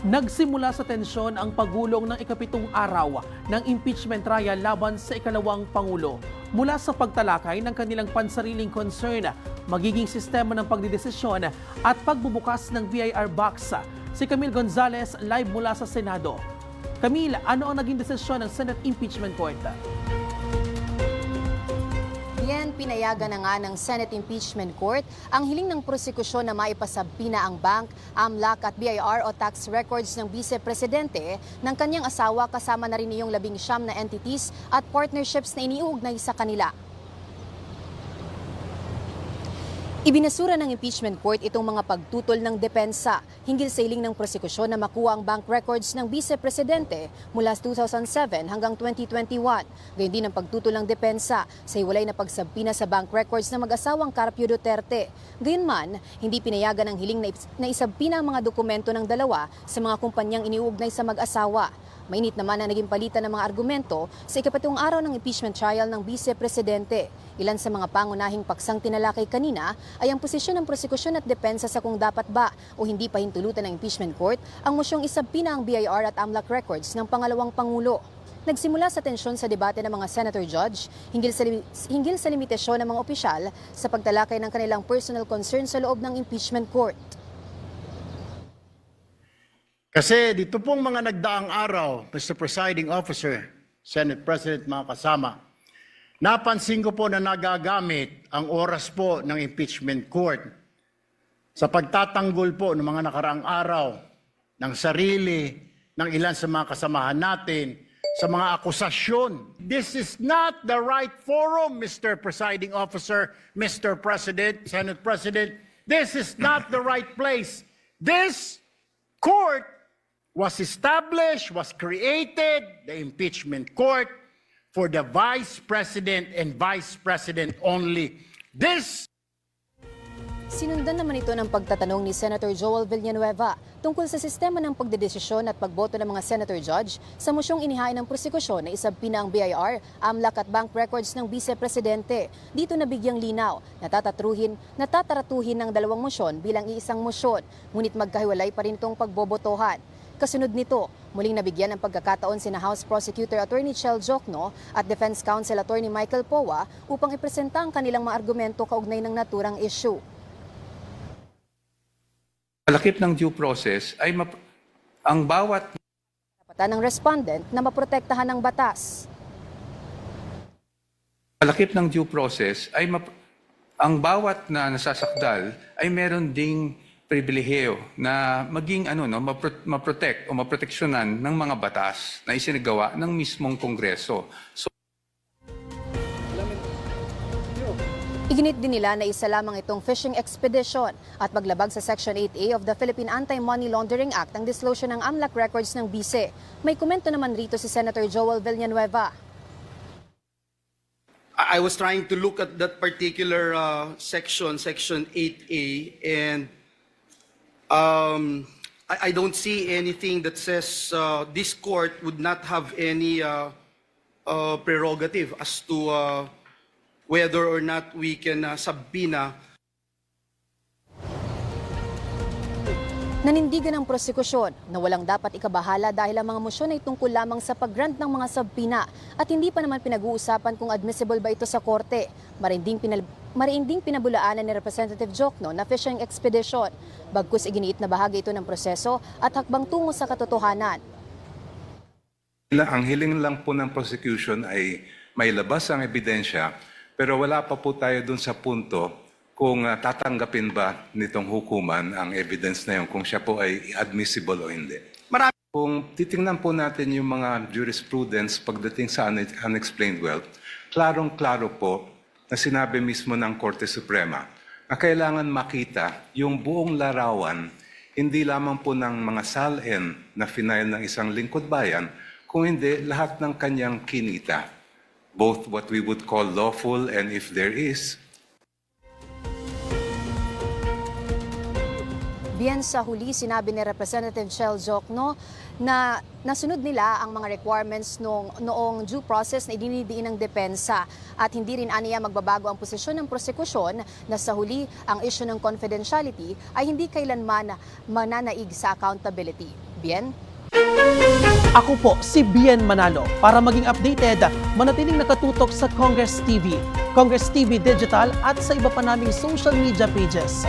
Nagsimula sa tensyon ang pagulong ng ikapitong araw ng impeachment trial laban sa ikalawang Pangulo. Mula sa pagtalakay ng kanilang pansariling concern, magiging sistema ng pagdidesisyon at pagbubukas ng VIR box. Si Camille Gonzalez live mula sa Senado. Camille, ano ang naging desisyon ng Senate Impeachment Court? Yan, pinayagan na nga ng Senate Impeachment Court ang hiling ng prosekusyon na maipasabina ang bank, AMLAC at BIR o tax records ng Vice Presidente ng kanyang asawa kasama na rin iyong 19 na entities at partnerships na iniuugnay sa kanila. Ibinasura ng impeachment court itong mga pagtutol ng depensa hinggil sa hiling ng prosekusyon na makuha ang bank records ng Vice Presidente mula 2007 hanggang 2021. Gayon din ang pagtutol ng depensa sa hiwalay na pagsabpina sa bank records ng mag-asawang Carpio Duterte. Gayunman, hindi pinayagan ang hiling na isabpina ang mga dokumento ng dalawa sa mga kumpanyang iniuugnay sa mag-asawa. Mainit naman ang naging palitan ng mga argumento sa ikapitong araw ng impeachment trial ng Vice Presidente. Ilan sa mga pangunahing paksang tinalakay kanina ay ang posisyon ng prosekusyon at depensa sa kung dapat ba o hindi pahintulutan ng impeachment court ang mosyong isabpina ang BIR at AMLAC records ng pangalawang Pangulo. Nagsimula sa tensyon sa debate ng mga senator judge hinggil sa limitasyon ng mga opisyal sa pagtalakay ng kanilang personal concern sa loob ng impeachment court. Kasi dito pong mga nagdaang araw, Mr. Presiding Officer, Senate President, mga kasama, napansin ko po na nagagamit ang oras po ng impeachment court sa pagtatanggol po ng mga nakaraang araw ng sarili, ng ilan sa mga kasamahan natin, sa mga akusasyon. This is not the right forum, Mr. Presiding Officer, Mr. President, Senate President. This is not the right place. This court was established, was created, the impeachment court, for the Vice President and Vice President only. Sinundan naman ito ng pagtatanong ni Senator Joel Villanueva tungkol sa sistema ng pagdedesisyon at pagboto ng mga senator judge sa mosyong inihain ng prosekusyon na isabpina ang BIR, AMLAC at bank records ng Vice Presidente. Dito nabigyang linaw, natataratuhin ng dalawang mosyon bilang iisang mosyon, ngunit magkahiwalay pa rin itong pagbobotohan. Kasunod nito, muling nabigyan ng pagkakataon sina House Prosecutor Attorney Chel Jokno at Defense Counsel Attorney Michael Poa upang ipresenta ang kanilang mga argumento kaugnay ng naturang issue. Kalakip ng due process ay ang bawat Karapatan ng respondent na maprotektahan ng batas. kalakip ng due process ay ang bawat na nasasakdal ay meron ding pribilehiyo na maging maprotect o maproteksyonan ng mga batas na isinagawa ng mismong Kongreso. So, Iginit din nila na isa lamang itong fishing expedition at paglabag sa Section 8A of the Philippine Anti-Money Laundering Act ang disclosure ng AMLAC records ng BICE. May komento naman rito si Senator Joel Villanueva. I was trying to look at that particular section 8A, and I don't see anything that says this court would not have any prerogative as to whether or not we can subpoena. Nanindigan ng prosekusyon na walang dapat ikabahala dahil ang mga mosyon ay tungkol lamang sa pag-grant ng mga subpina at hindi pa naman pinag-uusapan kung admissible ba ito sa korte. Mariinding pinabulaanan ni Representative Jokno na fishing expedition. Bagkus iginiit na bahagi ito ng proseso at hakbang tungo sa katotohanan. Ang hiling lang po ng prosecution ay may labas ang ebidensya, pero wala pa po tayo dun sa punto kung tatanggapin ba nitong hukuman ang evidence na yun, kung siya po ay admissible o hindi. Kung titingnan po natin yung mga jurisprudence pagdating sa unexplained wealth, klarong-klaro po na sinabi mismo ng Korte Suprema na kailangan makita yung buong larawan, hindi lamang po ng mga SALN na final ng isang lingkod bayan, kung hindi lahat ng kanyang kinita, both what we would call lawful and if there is. Biyan sa huli, sinabi ni Representative Chel Jokno na nasunod nila ang mga requirements noong due process na idinidiin ng depensa at hindi rin aniya magbabago ang posisyon ng prosekusyon na sa huli ang issue ng confidentiality ay hindi kailanman mananaig sa accountability. Bien? Ako po si Bien Manalo. Para maging updated, manatiling nakatutok sa Congress TV Digital at sa iba pa naming social media pages.